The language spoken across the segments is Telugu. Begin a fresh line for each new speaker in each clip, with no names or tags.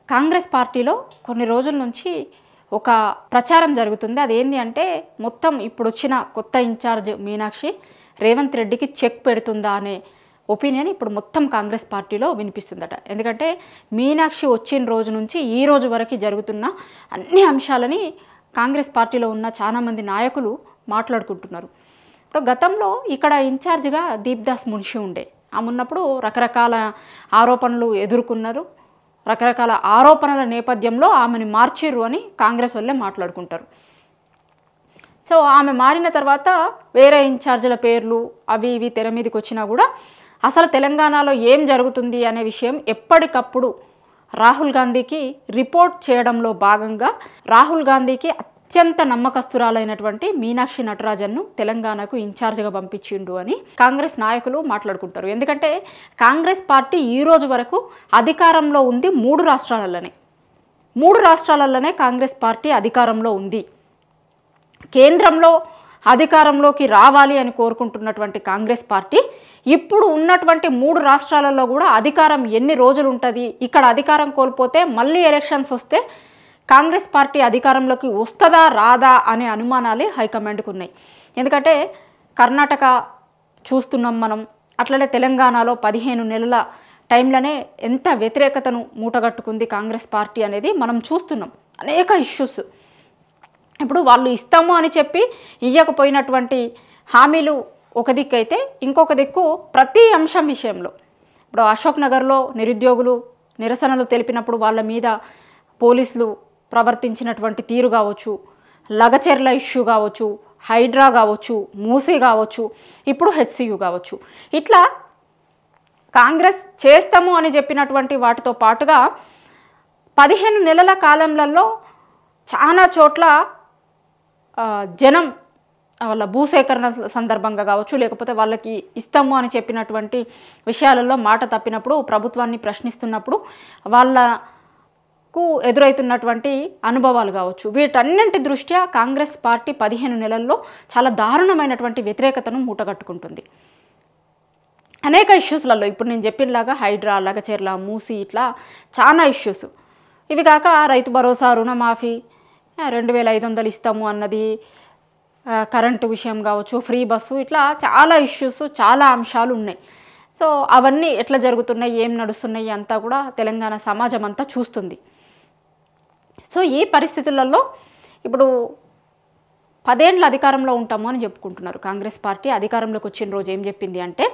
కాంగ్రెస్ పార్టీలో కొన్ని రోజుల నుంచి ఒక ప్రచారం జరుగుతుంది. అదేంటి అంటే మొత్తం ఇప్పుడు వచ్చిన కొత్త ఇన్ఛార్జ్ మీనాక్షి రేవంత్ రెడ్డికి చెక్ పెడుతుందా అనే ఒపీనియన్ ఇప్పుడు మొత్తం కాంగ్రెస్ పార్టీలో వినిపిస్తుందట. ఎందుకంటే మీనాక్షి వచ్చిన రోజు నుంచి ఈ రోజు వరకు జరుగుతున్న అన్ని అంశాలని కాంగ్రెస్ పార్టీలో ఉన్న చాలామంది నాయకులు మాట్లాడుకుంటున్నారు. ఇప్పుడు గతంలో ఇక్కడ ఇన్ఛార్జ్గా దీప్దాస్ మున్షి ఉండే. ఆమె ఉన్నప్పుడు రకరకాల ఆరోపణలు ఎదుర్కొన్నారు. రకరకాల ఆరోపణల నేపథ్యంలో ఆమెను మార్చిర్రు అని కాంగ్రెస్ వాళ్ళే మాట్లాడుకుంటారు. సో ఆమె మారిన తర్వాత వేరే ఇన్ఛార్జీల పేర్లు అవి ఇవి తెర మీదకి వచ్చినా కూడా అసలు తెలంగాణలో ఏం జరుగుతుంది అనే విషయం ఎప్పటికప్పుడు రాహుల్ గాంధీకి రిపోర్ట్ చేయడంలో భాగంగా రాహుల్ గాంధీకి అత్యంత నమ్మకస్తురాలైనటువంటి మీనాక్షి నటరాజన్ను తెలంగాణకు ఇన్ఛార్జ్గా పంపించిండు అని కాంగ్రెస్ నాయకులు మాట్లాడుకుంటారు. ఎందుకంటే కాంగ్రెస్ పార్టీ ఈ రోజు వరకు అధికారంలో ఉంది 3 రాష్ట్రాలలోనే. 3 రాష్ట్రాలలోనే కాంగ్రెస్ పార్టీ అధికారంలో ఉంది. కేంద్రంలో అధికారంలోకి రావాలి అని కోరుకుంటున్నటువంటి కాంగ్రెస్ పార్టీ ఇప్పుడు ఉన్నటువంటి 3 రాష్ట్రాలలో కూడా అధికారం ఎన్ని రోజులు ఉంటుంది, ఇక్కడ అధికారం కోల్పోతే మళ్ళీ ఎలక్షన్స్ వస్తే కాంగ్రెస్ పార్టీ అధికారంలోకి వస్తుందా రాదా అనే అనుమానాలే హైకమాండ్కు ఉన్నాయి. ఎందుకంటే కర్ణాటక చూస్తున్నాం మనం, అట్లనే తెలంగాణలో 15 నెలల టైంలోనే ఎంత వ్యతిరేకతను మూటగట్టుకుంది కాంగ్రెస్ పార్టీ అనేది మనం చూస్తున్నాం. అనేక ఇష్యూస్ ఇప్పుడు వాళ్ళు ఇస్తాము అని చెప్పి ఇవ్వకపోయినటువంటి హామీలు ఒక దిక్కు అయితే, ఇంకొక దిక్కు ప్రతి అంశం విషయంలో ఇప్పుడు అశోక్ నగర్లో నిరుద్యోగులు నిరసనలు తెలిపినప్పుడు వాళ్ళ మీద పోలీసులు ప్రవర్తించినటువంటి తీరు కావచ్చు, లగచెర్ల ఇష్యూ కావచ్చు, హైడ్రా కావచ్చు, మూసీ కావచ్చు, ఇప్పుడు హెచ్సియు కావచ్చు, ఇట్లా కాంగ్రెస్ చేస్తాము అని చెప్పినటువంటి వాటితో పాటుగా 15 నెలల కాలంలో చాలా చోట్ల జనం వాళ్ళ భూసేకరణ సందర్భంగా కావచ్చు, లేకపోతే వాళ్ళకి ఇస్తాము అని చెప్పినటువంటి విషయాలలో మాట తప్పినప్పుడు, ప్రభుత్వాన్ని ప్రశ్నిస్తున్నప్పుడు వాళ్ళకు ఎదురవుతున్నటువంటి అనుభవాలు కావచ్చు, వీటన్నింటి దృష్ట్యా కాంగ్రెస్ పార్టీ 15 నెలల్లో చాలా దారుణమైనటువంటి వ్యతిరేకతను మూటగట్టుకుంటుంది. అనేక ఇష్యూస్లలో ఇప్పుడు నేను చెప్పినలాగా హైడ్రా, లగచెర్ల, మూసీ ఇట్లా చాలా ఇష్యూస్. ఇవి కాక రైతు భరోసా, రుణమాఫీ 2500 ఇస్తాము అన్నది, కరెంటు విషయం కావచ్చు, ఫ్రీ బస్సు, ఇట్లా చాలా ఇష్యూస్, చాలా అంశాలు ఉన్నాయి. సో అవన్నీ ఎట్లా జరుగుతున్నాయి, ఏం నడుస్తున్నాయి అంతా కూడా తెలంగాణ సమాజం అంతా చూస్తుంది. సో ఈ పరిస్థితులలో ఇప్పుడు 10 ఏళ్ళ అధికారంలో ఉంటాము అని చెప్పుకుంటున్నారు కాంగ్రెస్ పార్టీ. అధికారంలోకి వచ్చిన రోజు ఏం చెప్పింది అంటే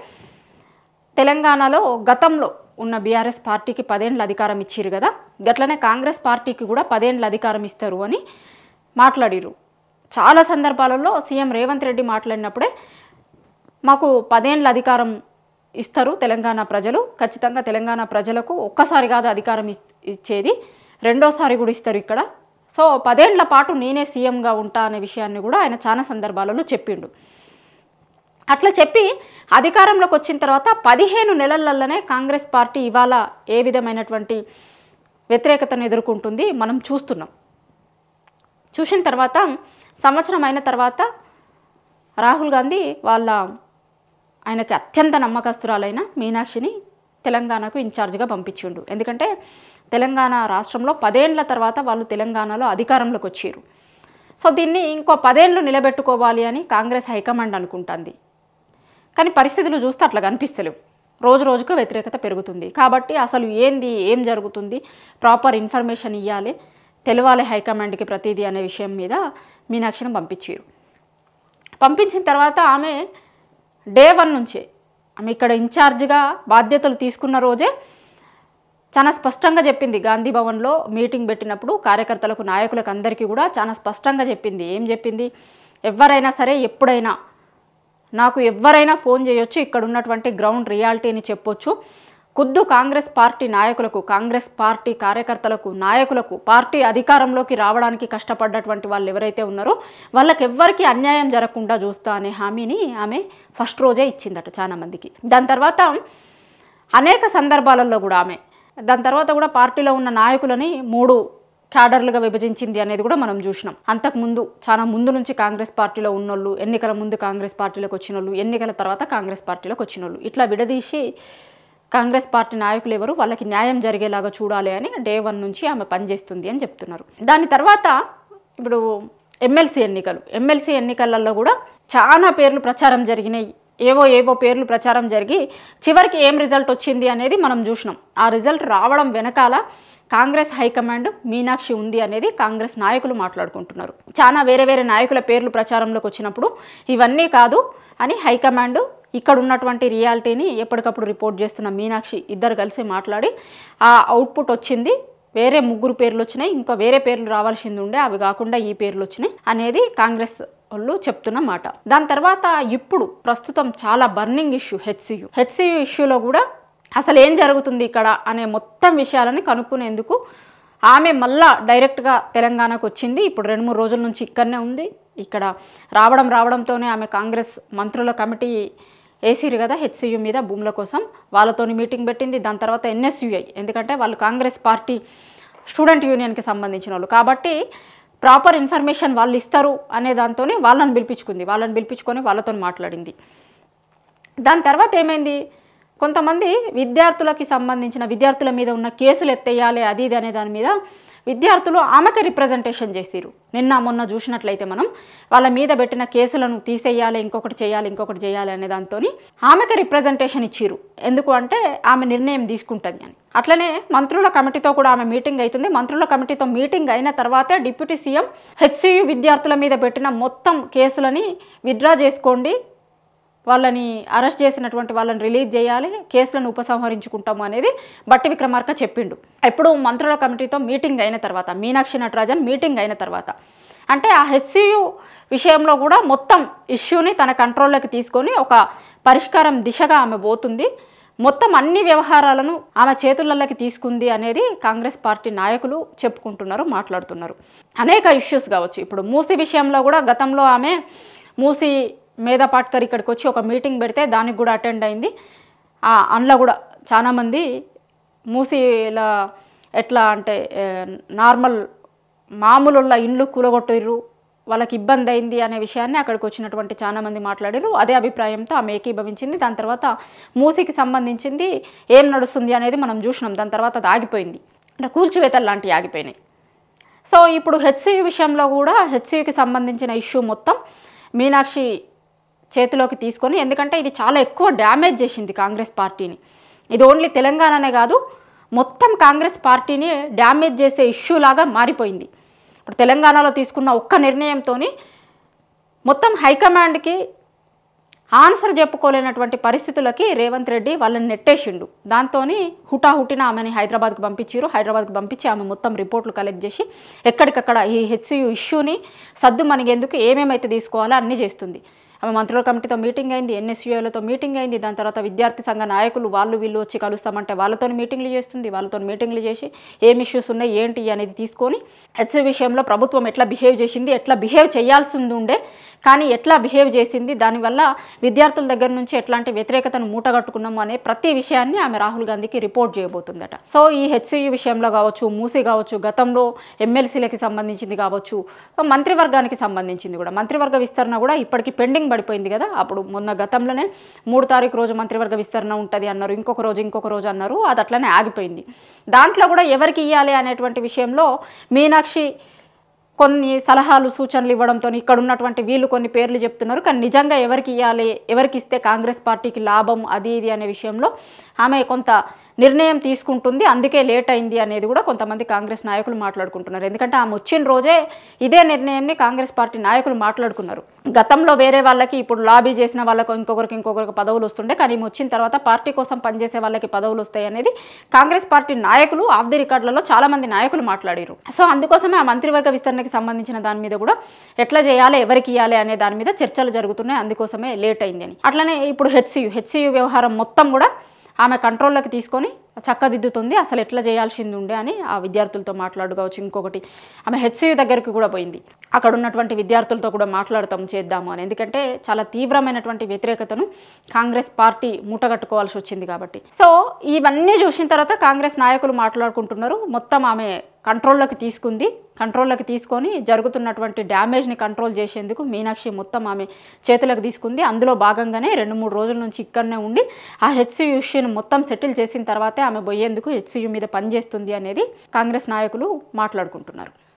తెలంగాణలో గతంలో ఉన్న బీఆర్ఎస్ పార్టీకి 10 ఏళ్ళ అధికారం ఇచ్చిరు కదా, గట్లనే కాంగ్రెస్ పార్టీకి కూడా 10 ఏళ్ళ అధికారం ఇస్తారు అని మాట్లాడిరు. చాలా సందర్భాలలో సీఎం రేవంత్ రెడ్డి మాట్లాడినప్పుడే మాకు 10 ఏళ్ళ అధికారం ఇస్తారు తెలంగాణ ప్రజలు, ఖచ్చితంగా తెలంగాణ ప్రజలకు ఒక్కసారి కాదు అధికారం ఇచ్చేది, రెండోసారి కూడా ఇస్తారు ఇక్కడ. సో 10 ఏళ్ల పాటు నేనే సీఎంగా ఉంటా అనే విషయాన్ని కూడా ఆయన చాలా సందర్భాలలో చెప్పిండు. అట్లా చెప్పి అధికారంలోకి వచ్చిన తర్వాత 15 నెలలలోనే కాంగ్రెస్ పార్టీ ఇవాళ ఏ విధమైనటువంటి వ్యతిరేకతను ఎదుర్కొంటుంది మనం చూస్తున్నాం. చూసిన తర్వాత సంవత్సరం అయిన తర్వాత రాహుల్ గాంధీ ఆయనకి అత్యంత నమ్మకస్తురాలైన మీనాక్షిని తెలంగాణకు ఇన్ఛార్జ్గా పంపించిండు. ఎందుకంటే తెలంగాణ రాష్ట్రంలో 10 ఏళ్ల తర్వాత వాళ్ళు తెలంగాణలో అధికారంలోకి వచ్చారు. సో దీన్ని ఇంకో 10 ఏళ్ళు నిలబెట్టుకోవాలి అని కాంగ్రెస్ హైకమాండ్ అనుకుంటుంది. కానీ పరిస్థితులు చూస్తే అట్లా కనిపిస్తలేవు. రోజు రోజుకు వ్యతిరేకత పెరుగుతుంది. కాబట్టి అసలు ఏం జరుగుతుంది, ప్రాపర్ ఇన్ఫర్మేషన్ ఇవ్వాలి, తెలవాలి హైకమాండ్కి ప్రతిదీ అనే విషయం మీద మీనాక్షిని పంపించారు. పంపించిన తర్వాత ఆమె డే 1 నుంచే ఆమె ఇక్కడ ఇన్ఛార్జ్గా బాధ్యతలు తీసుకున్న రోజే చాలా స్పష్టంగా చెప్పింది. గాంధీ భవన్లో మీటింగ్ పెట్టినప్పుడు కార్యకర్తలకు, నాయకులకు అందరికీ కూడా చాలా స్పష్టంగా చెప్పింది. ఏం చెప్పింది, ఎవరైనా సరే ఎప్పుడైనా నాకు ఎవరైనా ఫోన్ చేయొచ్చు, ఇక్కడ ఉన్నటువంటి గ్రౌండ్ రియాలిటీని చెప్పొచ్చు. ఖుద్దు కాంగ్రెస్ పార్టీ నాయకులకు, కాంగ్రెస్ పార్టీ కార్యకర్తలకు, నాయకులకు, పార్టీ అధికారంలోకి రావడానికి కష్టపడ్డటువంటి వాళ్ళు ఎవరైతే ఉన్నారో వాళ్ళకి ఎవ్వరికీ అన్యాయం జరగకుండా చూస్తా అనే హామీని ఆమె ఫస్ట్ రోజే ఇచ్చిందట చాలా మందికి. దాని తర్వాత అనేక సందర్భాలలో కూడా దాని తర్వాత కూడా పార్టీలో ఉన్న నాయకులని 3 క్యాడర్లుగా విభజించింది అనేది కూడా మనం చూసినాం. అంతకుముందు చాలా ముందు నుంచి కాంగ్రెస్ పార్టీలో ఉన్నోళ్ళు, ఎన్నికల ముందు కాంగ్రెస్ పార్టీలోకి వచ్చిన వాళ్ళు, ఎన్నికల తర్వాత కాంగ్రెస్ పార్టీలోకి వచ్చిన వాళ్ళు, ఇట్లా విడదీసి కాంగ్రెస్ పార్టీ నాయకులు ఎవరు, వాళ్ళకి న్యాయం జరిగేలాగా చూడాలి అని డే 1 నుంచి ఆమె పనిచేస్తుంది అని చెప్తున్నారు. దాని తర్వాత ఇప్పుడు ఎమ్మెల్సీ ఎన్నికలలో కూడా చాలా పేర్లు ప్రచారం జరిగినాయి. ఏవో పేర్లు ప్రచారం జరిగి చివరికి ఏం రిజల్ట్ వచ్చింది అనేది మనం చూసినాం. ఆ రిజల్ట్ రావడం వెనకాల కాంగ్రెస్ హైకమాండ్ మీనాక్షి ఉంది అనేది కాంగ్రెస్ నాయకులు మాట్లాడుకుంటున్నారు. చాలా వేరే నాయకుల పేర్లు ప్రచారంలోకి వచ్చినప్పుడు ఇవన్నీ కాదు అని హైకమాండ్ ఇక్కడ ఉన్నటువంటి రియాలిటీని ఎప్పటికప్పుడు రిపోర్ట్ చేస్తున్న మీనాక్షి ఇద్దరు కలిసి మాట్లాడి ఆ అవుట్పుట్ వచ్చింది, వేరే 3 పేర్లు వచ్చినాయి, ఇంకా వేరే పేర్లు రావాల్సింది ఉండే, అవి కాకుండా ఈ పేర్లు వచ్చినాయి అనేది కాంగ్రెస్ వాళ్ళు చెప్తున్న మాట. దాని తర్వాత ఇప్పుడు ప్రస్తుతం చాలా బర్నింగ్ ఇష్యూ హెచ్సియు ఇష్యూలో కూడా అసలు ఏం జరుగుతుంది ఇక్కడ అనే మొత్తం విషయాలని కనుక్కునేందుకు ఆమె మళ్ళా డైరెక్ట్గా తెలంగాణకు వచ్చింది. ఇప్పుడు 2-3 రోజుల నుంచి ఇక్కడనే ఉంది. ఇక్కడ రావడంతోనే ఆమె కాంగ్రెస్ మంత్రుల కమిటీ వేసిరు కదా హెచ్సియు మీద భూముల కోసం, వాళ్ళతోని మీటింగ్ పెట్టింది. దాని తర్వాత ఎన్ఎస్యుఐ, ఎందుకంటే వాళ్ళు కాంగ్రెస్ పార్టీ స్టూడెంట్ యూనియన్కి సంబంధించిన వాళ్ళు కాబట్టి ప్రాపర్ ఇన్ఫర్మేషన్ వాళ్ళు ఇస్తారు అనే దాంతో వాళ్ళని పిలిపించుకొని వాళ్ళతో మాట్లాడింది. దాని తర్వాత ఏమైంది, కొంతమంది విద్యార్థుల మీద ఉన్న కేసులు ఎత్తేయాలి అది ఇది అనే దాని మీద విద్యార్థులు ఆమెకు రిప్రజెంటేషన్ చేసిరు. నిన్న మొన్న చూసినట్లయితే మనం వాళ్ళ మీద పెట్టిన కేసులను తీసేయాలి, ఇంకొకటి చేయాలి అనే దాంతో ఆమెకు రిప్రజెంటేషన్ ఇచ్చిరు. ఎందుకు అంటే ఆమె నిర్ణయం తీసుకుంటుంది అని. అట్లనే మంత్రుల కమిటీతో కూడా ఆమె మీటింగ్ అవుతుంది. మంత్రుల కమిటీతో మీటింగ్ అయిన తర్వాతే డిప్యూటీ సీఎం హెచ్సియు విద్యార్థుల మీద పెట్టిన మొత్తం కేసులని విత్డ్రా చేసుకోండి, వాళ్ళని అరెస్ట్ చేసినటువంటి వాళ్ళని రిలీజ్ చేయాలి, కేసులను ఉపసంహరించుకుంటాము అనేది బట్టి విక్రమార్క చెప్పిండు. ఎప్పుడు మంత్రుల కమిటీతో మీటింగ్ అయిన తర్వాత, మీనాక్షి నటరాజన్ మీటింగ్ అయిన తర్వాత, అంటే ఆ హెచ్సియు విషయంలో కూడా మొత్తం ఇష్యూని తన కంట్రోల్లోకి తీసుకొని ఒక పరిష్కారం దిశగా ఆమె పోతుంది, మొత్తం అన్ని వ్యవహారాలను ఆమె చేతులలోకి తీసుకుంది అనేది కాంగ్రెస్ పార్టీ నాయకులు చెప్పుకుంటున్నారు, మాట్లాడుతున్నారు. అనేక ఇష్యూస్ కావచ్చు. ఇప్పుడు మూసీ విషయంలో కూడా గతంలో ఆమె మూసీ మేధా పాట్కర్ ఇక్కడికి వచ్చి ఒక మీటింగ్ పెడితే దానికి కూడా అటెండ్ అయింది. అందులో కూడా చాలామంది మూసీల ఎట్లా అంటే మామూలున్న ఇండ్లు కూలగొట్టిర్రు, వాళ్ళకి ఇబ్బంది అయింది అనే విషయాన్ని అక్కడికి వచ్చినటువంటి చాలామంది మాట్లాడారు. అదే అభిప్రాయంతో ఆమె ఏకీభవించింది. దాని తర్వాత మూసీకి సంబంధించింది ఏం నడుస్తుంది అనేది మనం చూసినాం. దాని తర్వాత అది ఆగిపోయింది, అంటే కూల్చివేతలు లాంటివి ఆగిపోయినాయి. సో ఇప్పుడు హెచ్సియు విషయంలో కూడా హెచ్సియుకి సంబంధించిన ఇష్యూ మొత్తం మీనాక్షి చేతిలోకి తీసుకొని, ఎందుకంటే ఇది చాలా ఎక్కువ డ్యామేజ్ చేసింది కాంగ్రెస్ పార్టీని. ఇది ఓన్లీ తెలంగాణనే కాదు, మొత్తం కాంగ్రెస్ పార్టీని డ్యామేజ్ చేసే ఇష్యూ లాగా మారిపోయింది. ఇప్పుడు తెలంగాణలో తీసుకున్న ఒక్క నిర్ణయంతో మొత్తం హైకమాండ్కి ఆన్సర్ చెప్పుకోలేనటువంటి పరిస్థితులకి రేవంత్ రెడ్డి వాళ్ళని నెట్టేసిండు. దాంతో హుటాహుటిన ఆమెని హైదరాబాద్కు పంపించారు. హైదరాబాద్కు పంపించి ఆమె మొత్తం రిపోర్ట్లు కలెక్ట్ చేసి ఎక్కడికక్కడ ఈ హెచ్సియు ఇష్యూని సద్దు మనగేందుకు ఏమేమైతే తీసుకోవాలో అన్నీ చేస్తుంది. ఆమె మంత్రుల కమిటీతో మీటింగ్ అయింది, ఎన్ఎస్యుఐలతో మీటింగ్ అయింది. దాని తర్వాత విద్యార్థి సంఘ నాయకులు వీళ్ళు వచ్చి కలుస్తామంటే వాళ్ళతో మీటింగ్లు చేసి ఏం ఇష్యూస్ ఉన్నాయి ఏంటి అనేది తీసుకొని హెచ్సియు విషయంలో ప్రభుత్వం ఎట్లా బిహేవ్ చేసింది, ఎట్లా బిహేవ్ చేయాల్సింది ఉండే కానీ ఎట్లా బిహేవ్ చేసింది, దానివల్ల విద్యార్థుల దగ్గర నుంచి ఎట్లాంటి వ్యతిరేకతను మూటగట్టుకున్నాము అనే ప్రతి విషయాన్ని ఆమె రాహుల్ గాంధీకి రిపోర్ట్ చేయబోతుందట. సో ఈ హెచ్సియు విషయంలో కావచ్చు, మూసీ కావచ్చు, గతంలో ఎమ్మెల్సీలకి సంబంధించింది కావచ్చు, మంత్రివర్గానికి సంబంధించింది కూడా, మంత్రివర్గ విస్తరణ కూడా ఇప్పటికీ పెండింగ్ పడిపోయింది కదా. అప్పుడు మొన్న గతంలోనే 3 తారీఖు రోజు మంత్రివర్గ విస్తరణ ఉంటుంది అన్నారు, ఇంకొక రోజు అన్నారు, అది అట్లనే ఆగిపోయింది. దాంట్లో కూడా ఎవరికి ఇవ్వాలి అనేటువంటి విషయంలో మీనాక్షి కొన్ని సలహాలు సూచనలు ఇవ్వడంతో ఇక్కడ ఉన్నటువంటి వీళ్ళు కొన్ని పేర్లు చెప్తున్నారు. కానీ నిజంగా ఎవరికి ఇవ్వాలి, ఎవరికి ఇస్తే కాంగ్రెస్ పార్టీకి లాభం అది ఇది అనే విషయంలో ఆమె కొంత నిర్ణయం తీసుకుంటుంది. అందుకే లేట్ అయింది అనేది కూడా కొంతమంది కాంగ్రెస్ నాయకులు మాట్లాడుకుంటున్నారు. ఎందుకంటే ఆమె వచ్చిన రోజే ఇదే నిర్ణయాన్ని కాంగ్రెస్ పార్టీ నాయకులు మాట్లాడుకున్నారు. గతంలో వేరే వాళ్ళకి, ఇప్పుడు లాబీ చేసిన వాళ్ళకు ఇంకొకరికి పదవులు వస్తుండే, కానీ వచ్చిన తర్వాత పార్టీ కోసం పనిచేసే వాళ్ళకి పదవులు వస్తాయి అనేది కాంగ్రెస్ పార్టీ నాయకులు ఆఫ్ ది రికార్డులలో చాలా మంది నాయకులు మాట్లాడారు. సో అందుకోసమే ఆ మంత్రివర్గ విస్తరణకి సంబంధించిన దాని మీద కూడా ఎట్లా చేయాలి, ఎవరికి ఇవ్వాలి అనే దాని మీద చర్చలు జరుగుతున్నాయి. అందుకోసమే లేట్ అయింది అని. అట్లనే ఇప్పుడు హెచ్సియు వ్యవహారం మొత్తం కూడా ఆమె కంట్రోల్లోకి తీసుకొని చక్కదిద్దుతుంది, అసలు ఎట్లా చేయాల్సింది ఉండే అని ఆ విద్యార్థులతో మాట్లాడుకోవచ్చు. ఇంకొకటి ఆమె హెచ్సియు దగ్గరికి కూడా పోయింది, అక్కడ ఉన్నటువంటి విద్యార్థులతో కూడా మాట్లాడతాం చేద్దాము అని. ఎందుకంటే చాలా తీవ్రమైనటువంటి వ్యతిరేకతను కాంగ్రెస్ పార్టీ మూటగట్టుకోవాల్సి వచ్చింది కాబట్టి. సో ఇవన్నీ చూసిన తర్వాత కాంగ్రెస్ నాయకులు మాట్లాడుకుంటున్నారు. మొత్తం ఆమె కంట్రోల్లోకి తీసుకొని జరుగుతున్నటువంటి డ్యామేజ్ని కంట్రోల్ చేసేందుకు మీనాక్షి మొత్తం ఆమె చేతులకు తీసుకుంది. అందులో భాగంగానే 2-3 రోజుల నుంచి ఇక్కడనే ఉండి ఆ హెచ్సియు ఇష్యూని మొత్తం సెటిల్ చేసిన తర్వాతే ఆమె పోయేందుకు హెచ్సియు మీద పనిచేస్తుంది అనేది కాంగ్రెస్ నాయకులు మాట్లాడుకుంటున్నారు.